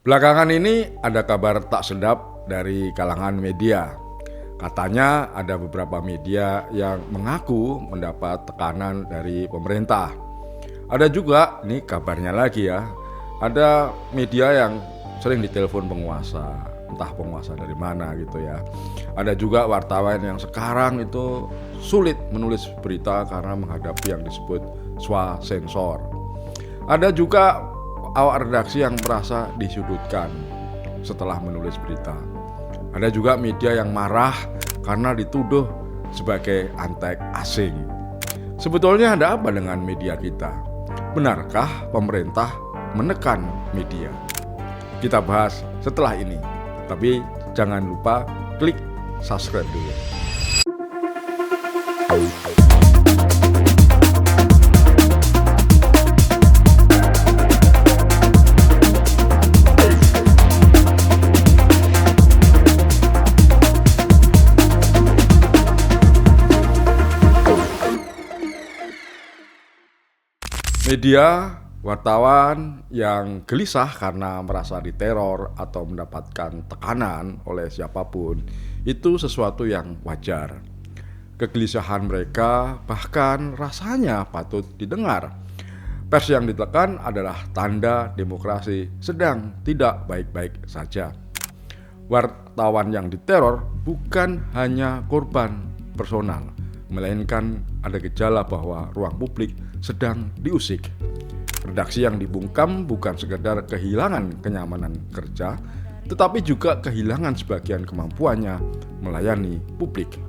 Belakangan ini ada kabar tak sedap dari kalangan media. Katanya ada beberapa media yang mengaku mendapat tekanan dari pemerintah. Ada juga, nih kabarnya lagi ya, ada media yang sering ditelepon penguasa, entah penguasa dari mana gitu ya. Ada juga wartawan yang sekarang itu sulit menulis berita karena menghadapi yang disebut swasensor. Ada juga awak redaksi yang merasa disudutkan setelah menulis berita. Ada juga media yang marah karena dituduh sebagai antek asing. Sebetulnya ada apa dengan media kita? Benarkah pemerintah menekan media? Kita bahas setelah ini. Tapi jangan lupa klik subscribe dulu. Media, wartawan yang gelisah karena merasa diteror atau mendapatkan tekanan oleh siapapun, itu sesuatu yang wajar. Kegelisahan mereka bahkan rasanya patut didengar. Pers yang ditekan adalah tanda demokrasi sedang tidak baik-baik saja. Wartawan yang diteror bukan hanya korban personal, melainkan ada gejala bahwa ruang publik sedang diusik. Redaksi yang dibungkam bukan sekedar kehilangan kenyamanan kerja, tetapi juga kehilangan sebagian kemampuannya melayani publik.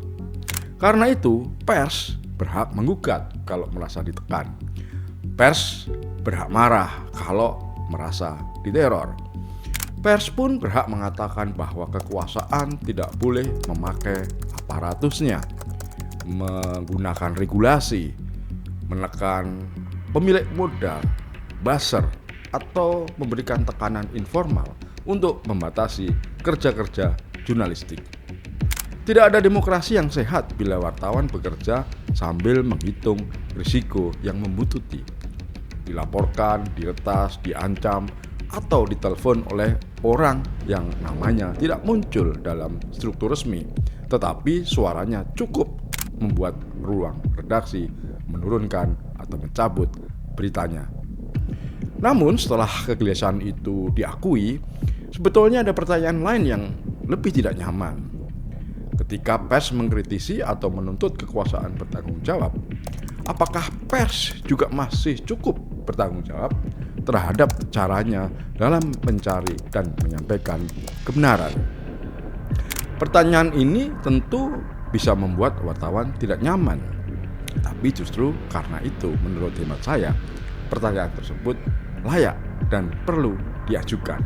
Karena itu, pers berhak menggugat kalau merasa ditekan. Pers berhak marah kalau merasa diteror. Pers pun berhak mengatakan bahwa kekuasaan tidak boleh memakai aparatusnya, menggunakan regulasi, menekan pemilik modal, buzzer, atau memberikan tekanan informal untuk membatasi kerja-kerja jurnalistik. Tidak ada demokrasi yang sehat bila wartawan bekerja sambil menghitung risiko yang membuntuti. Dilaporkan, diretas, diancam, atau ditelepon oleh orang yang namanya tidak muncul dalam struktur resmi, tetapi suaranya cukup membuat ruang redaksi menurunkan atau mencabut beritanya. Namun setelah kegelisahan itu diakui, sebetulnya ada pertanyaan lain yang lebih tidak nyaman. Ketika pers mengkritisi atau menuntut kekuasaan bertanggung jawab, apakah pers juga masih cukup bertanggung jawab terhadap caranya dalam mencari dan menyampaikan kebenaran? Pertanyaan ini tentu bisa membuat wartawan tidak nyaman. Tapi justru karena itu, menurut hemat saya, pertanyaan tersebut layak dan perlu diajukan.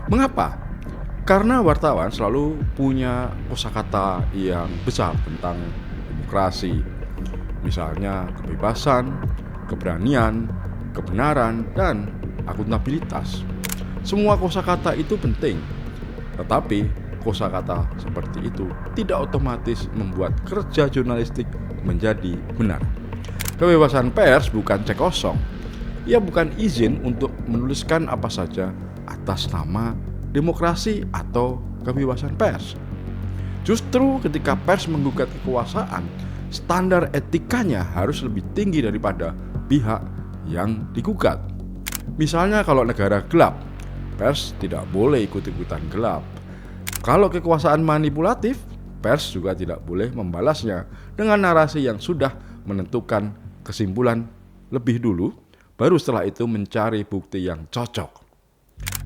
Mengapa? Karena wartawan selalu punya kosakata yang besar tentang demokrasi. Misalnya kebebasan, keberanian, kebenaran, dan akuntabilitas. Semua kosakata itu penting, tetapi kosakata seperti itu tidak otomatis membuat kerja jurnalistik menjadi benar. Kebebasan pers bukan cek kosong. Ia bukan izin untuk menuliskan apa saja atas nama demokrasi atau kebebasan pers. Justru ketika pers menggugat kekuasaan, standar etikanya harus lebih tinggi daripada pihak yang digugat. Misalnya kalau negara gelap, pers tidak boleh ikut-ikutan gelap. Kalau kekuasaan manipulatif, pers juga tidak boleh membalasnya dengan narasi yang sudah menentukan kesimpulan lebih dulu, baru setelah itu mencari bukti yang cocok.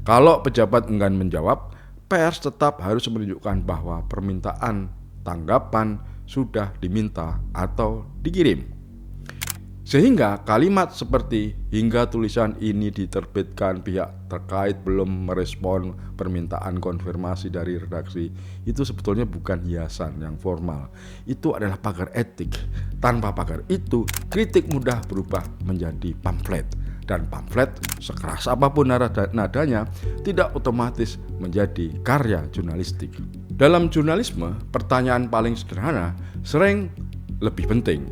Kalau pejabat enggan menjawab, pers tetap harus menunjukkan bahwa permintaan tanggapan sudah diminta atau dikirim. Sehingga kalimat seperti hingga tulisan ini diterbitkan pihak terkait belum merespon permintaan konfirmasi dari redaksi, itu sebetulnya bukan hiasan yang formal. Itu adalah pagar etik. Tanpa pagar itu, kritik mudah berubah menjadi pamflet. Dan pamflet, sekeras apapun nadanya, tidak otomatis menjadi karya jurnalistik. Dalam jurnalisme, pertanyaan paling sederhana sering lebih penting,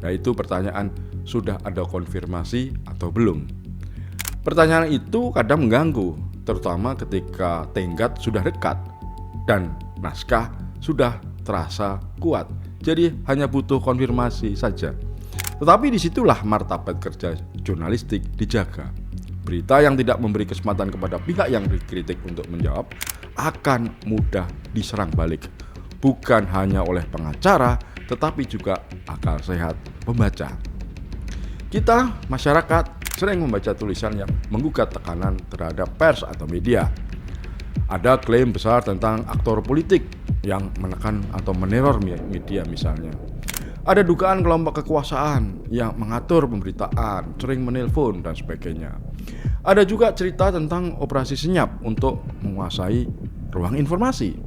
yaitu pertanyaan sudah ada konfirmasi atau belum. Pertanyaan itu kadang mengganggu, terutama ketika tenggat sudah dekat dan naskah sudah terasa kuat. Jadi hanya butuh konfirmasi saja. Tetapi disitulah martabat kerja jurnalistik dijaga. Berita yang tidak memberi kesempatan kepada pihak yang dikritik untuk menjawab akan mudah diserang balik. Bukan hanya oleh pengacara, tetapi juga akal sehat pembaca. Kita, masyarakat, sering membaca tulisan yang menggugat tekanan terhadap pers atau media. Ada klaim besar tentang aktor politik yang menekan atau meneror media misalnya. Ada dugaan kelompok kekuasaan yang mengatur pemberitaan, sering menelpon dan sebagainya. Ada juga cerita tentang operasi senyap untuk menguasai ruang informasi.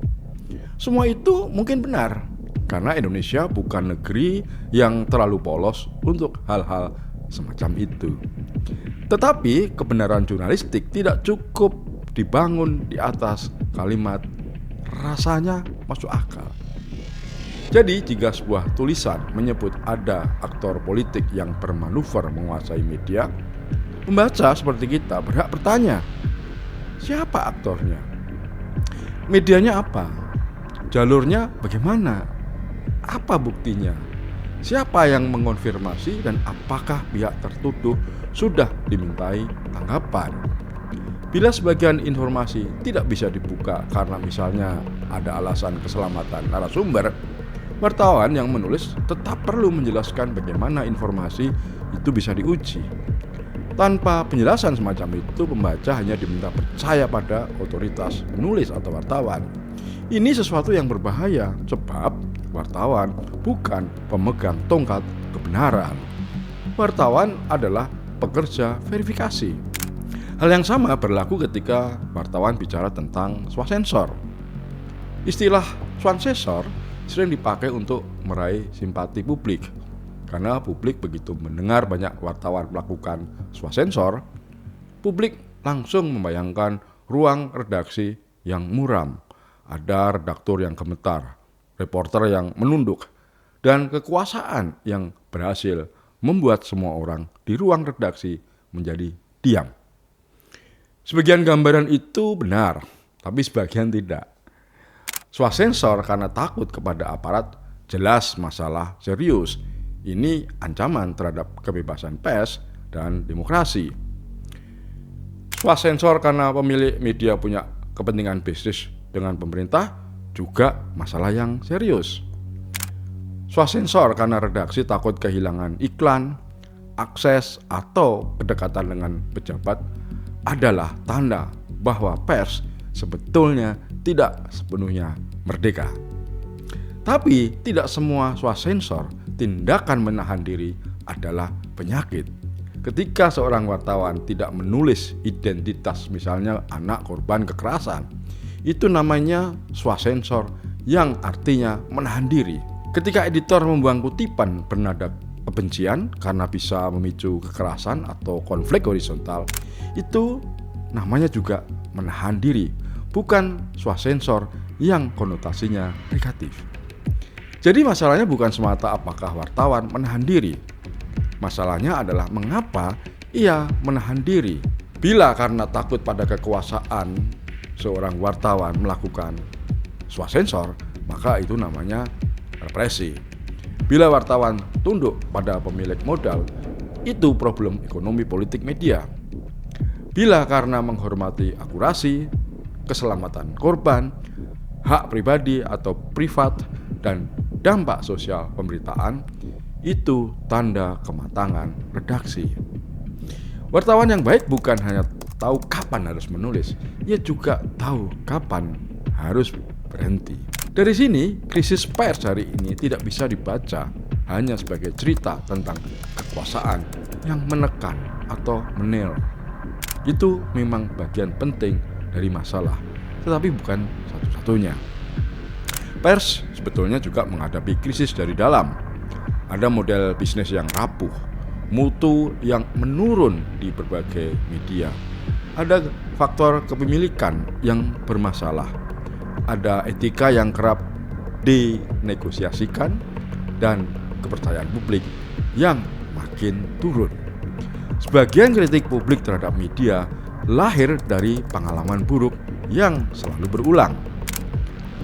Semua itu mungkin benar, karena Indonesia bukan negeri yang terlalu polos untuk hal-hal semacam itu. Tetapi kebenaran jurnalistik tidak cukup dibangun di atas kalimat rasanya masuk akal. Jadi jika sebuah tulisan menyebut ada aktor politik yang bermanuver menguasai media, pembaca seperti kita berhak bertanya, siapa aktornya? Medianya apa? Jalurnya bagaimana? Apa buktinya? Siapa yang mengonfirmasi dan apakah pihak tertuduh sudah dimintai tanggapan? Bila sebagian informasi tidak bisa dibuka karena misalnya ada alasan keselamatan narasumber, wartawan yang menulis tetap perlu menjelaskan bagaimana informasi itu bisa diuji. Tanpa penjelasan semacam itu, pembaca hanya diminta percaya pada otoritas penulis atau wartawan. Ini sesuatu yang berbahaya, sebab wartawan bukan pemegang tongkat kebenaran. Wartawan adalah pekerja verifikasi. Hal yang sama berlaku ketika wartawan bicara tentang swasensor. Istilah swasensor sering dipakai untuk meraih simpati publik. Karena publik begitu mendengar banyak wartawan melakukan swasensor, publik langsung membayangkan ruang redaksi yang muram. Ada redaktur yang gemetar, reporter yang menunduk, dan kekuasaan yang berhasil membuat semua orang di ruang redaksi menjadi diam. Sebagian gambaran itu benar, tapi sebagian tidak. Swasensor karena takut kepada aparat jelas masalah serius. Ini ancaman terhadap kebebasan pers dan demokrasi. Swasensor karena pemilik media punya kepentingan bisnis dengan pemerintah juga masalah yang serius. Swasensor karena redaksi takut kehilangan iklan, akses, atau kedekatan dengan pejabat adalah tanda bahwa pers sebetulnya tidak sepenuhnya merdeka. Tapi tidak semua swasensor tindakan menahan diri adalah penyakit. Ketika seorang wartawan tidak menulis identitas misalnya anak korban kekerasan, itu namanya swasensor yang artinya menahan diri. Ketika editor membuang kutipan bernada kebencian karena bisa memicu kekerasan atau konflik horizontal, itu namanya juga menahan diri, bukan swasensor yang konotasinya negatif. Jadi masalahnya bukan semata apakah wartawan menahan diri. Masalahnya adalah mengapa ia menahan diri. Bila karena takut pada kekuasaan seorang wartawan melakukan swasensor, maka itu namanya represi. Bila wartawan tunduk pada pemilik modal, itu problem ekonomi politik media. Bila karena menghormati akurasi, keselamatan korban, hak pribadi atau privat, dan dampak sosial pemberitaan, itu tanda kematangan redaksi. Wartawan yang baik bukan hanya tahu kapan harus menulis, ia juga tahu kapan harus berhenti. Dari sini, krisis pers hari ini tidak bisa dibaca hanya sebagai cerita tentang kekuasaan yang menekan atau meneror. Itu memang bagian penting dari masalah, tetapi bukan satu-satunya. Pers sebetulnya juga menghadapi krisis dari dalam. Ada model bisnis yang rapuh, mutu yang menurun di berbagai media. Ada faktor kepemilikan yang bermasalah. Ada etika yang kerap dinegosiasikan dan kepercayaan publik yang makin turun. Sebagian kritik publik terhadap media lahir dari pengalaman buruk yang selalu berulang.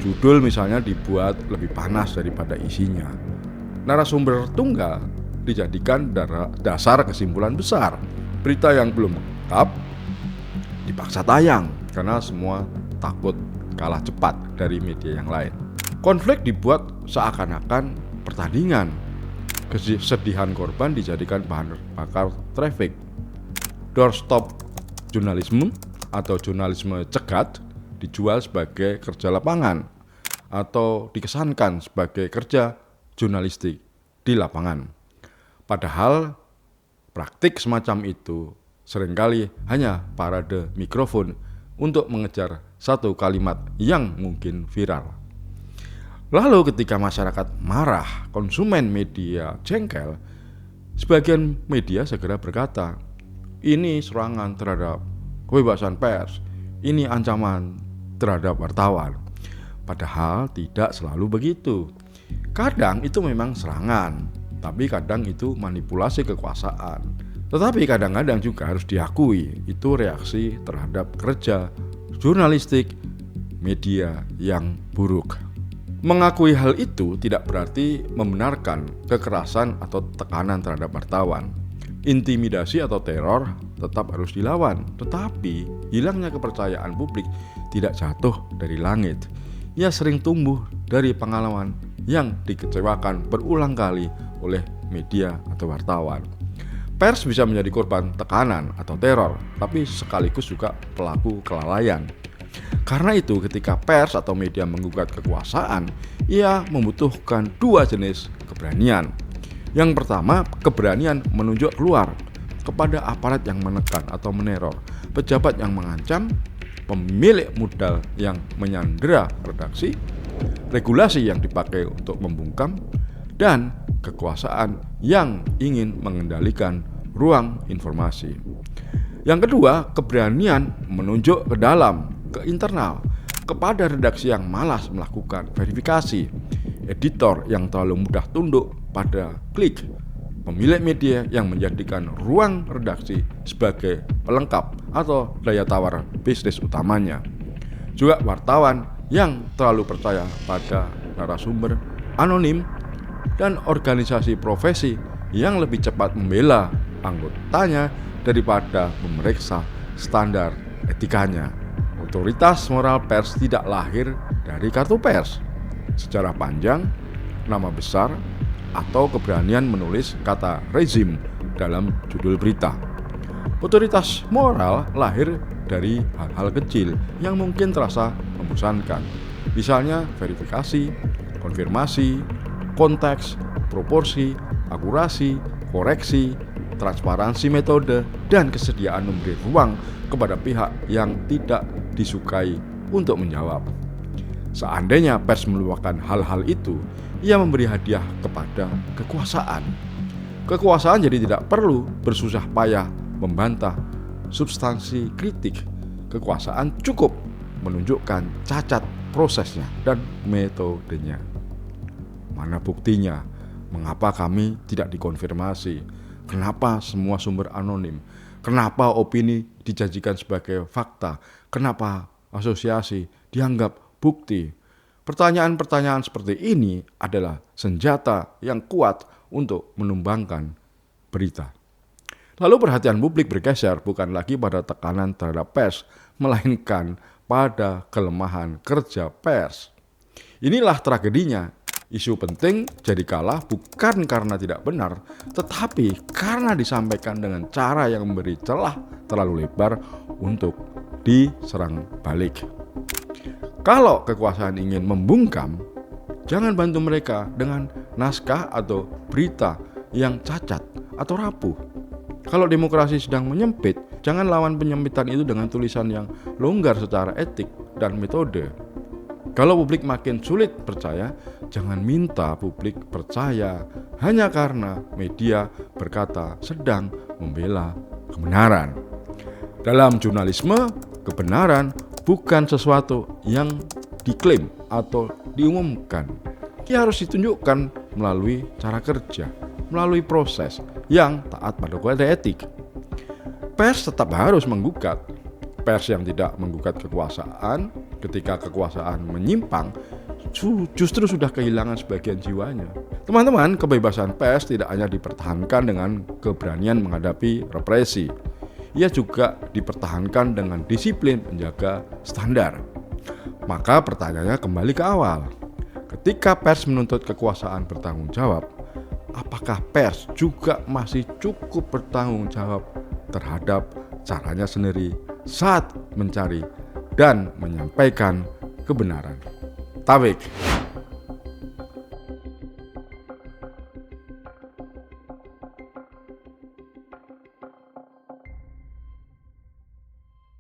Judul misalnya dibuat lebih panas daripada isinya. Narasumber tunggal dijadikan dasar kesimpulan besar. Berita yang belum lengkap dipaksa tayang karena semua takut kalah cepat dari media yang lain. Konflik dibuat seakan-akan pertandingan. Kesedihan korban dijadikan bahan bakar traffic. Doorstop jurnalisme atau jurnalisme cegat dijual sebagai kerja lapangan atau dikesankan sebagai kerja jurnalistik di lapangan. Padahal praktik semacam itu seringkali hanya parade mikrofon untuk mengejar satu kalimat yang mungkin viral. Lalu ketika masyarakat marah, konsumen media jengkel, sebagian media segera berkata, ini serangan terhadap kebebasan pers, ini ancaman terhadap wartawan. Padahal tidak selalu begitu. Kadang itu memang serangan, tapi kadang itu manipulasi kekuasaan. Tetapi kadang-kadang juga harus diakui itu reaksi terhadap kerja jurnalistik media yang buruk. Mengakui hal itu tidak berarti membenarkan kekerasan atau tekanan terhadap wartawan. Intimidasi atau teror tetap harus dilawan, tetapi hilangnya kepercayaan publik tidak jatuh dari langit. Ia sering tumbuh dari pengalaman yang dikecewakan berulang kali oleh media atau wartawan. Pers bisa menjadi korban tekanan atau teror, tapi sekaligus juga pelaku kelalaian. Karena itu ketika pers atau media menggugat kekuasaan, ia membutuhkan dua jenis keberanian. Yang pertama, keberanian menunjuk keluar kepada aparat yang menekan atau meneror, pejabat yang mengancam, pemilik modal yang menyandera redaksi, regulasi yang dipakai untuk membungkam, dan kekuasaan yang ingin mengendalikan ruang informasi. Yang kedua, keberanian menunjuk ke dalam, ke internal, kepada redaksi yang malas melakukan verifikasi, editor yang terlalu mudah tunduk pada klik, pemilik media yang menjadikan ruang redaksi sebagai pelengkap atau daya tawar bisnis utamanya, juga wartawan yang terlalu percaya pada narasumber anonim, dan organisasi profesi yang lebih cepat membela anggotanya daripada memeriksa standar etikanya. Otoritas moral pers tidak lahir dari kartu pers, sejarah panjang, nama besar, atau keberanian menulis kata rezim dalam judul berita. Otoritas moral lahir dari hal-hal kecil yang mungkin terasa membosankan. Misalnya verifikasi, konfirmasi, konteks, proporsi, akurasi, koreksi, transparansi metode, dan kesediaan memberi ruang kepada pihak yang tidak disukai untuk menjawab. Seandainya pers melupakan hal-hal itu, ia memberi hadiah kepada kekuasaan. Kekuasaan jadi tidak perlu bersusah payah membantah substansi kritik. Kekuasaan cukup menunjukkan cacat prosesnya dan metodenya. Mana buktinya? Mengapa kami tidak dikonfirmasi? Kenapa semua sumber anonim? Kenapa opini dijanjikan sebagai fakta? Kenapa asosiasi dianggap bukti? Pertanyaan-pertanyaan seperti ini adalah senjata yang kuat untuk menumbangkan berita. Lalu perhatian publik bergeser bukan lagi pada tekanan terhadap pers, melainkan pada kelemahan kerja pers. Inilah tragedinya. Isu penting jadi kalah bukan karena tidak benar, tetapi karena disampaikan dengan cara yang memberi celah terlalu lebar untuk diserang balik. Kalau kekuasaan ingin membungkam, jangan bantu mereka dengan naskah atau berita yang cacat atau rapuh. Kalau demokrasi sedang menyempit, jangan lawan penyempitan itu dengan tulisan yang longgar secara etik dan metode. Kalau publik makin sulit percaya, jangan minta publik percaya hanya karena media berkata sedang membela kebenaran. Dalam jurnalisme, kebenaran bukan sesuatu yang diklaim atau diumumkan. Ia harus ditunjukkan melalui cara kerja, melalui proses yang taat pada kode etik. Pers tetap harus menggugat, Pers yang tidak menggugat kekuasaan ketika kekuasaan menyimpang justru sudah kehilangan sebagian jiwanya. Teman-teman, kebebasan pers tidak hanya dipertahankan dengan keberanian menghadapi represi. Ia juga dipertahankan dengan disiplin menjaga standar. Maka pertanyaannya kembali ke awal. Ketika pers menuntut kekuasaan bertanggung jawab, apakah pers juga masih cukup bertanggung jawab terhadap caranya sendiri saat mencari dan menyampaikan kebenaran? Tabik.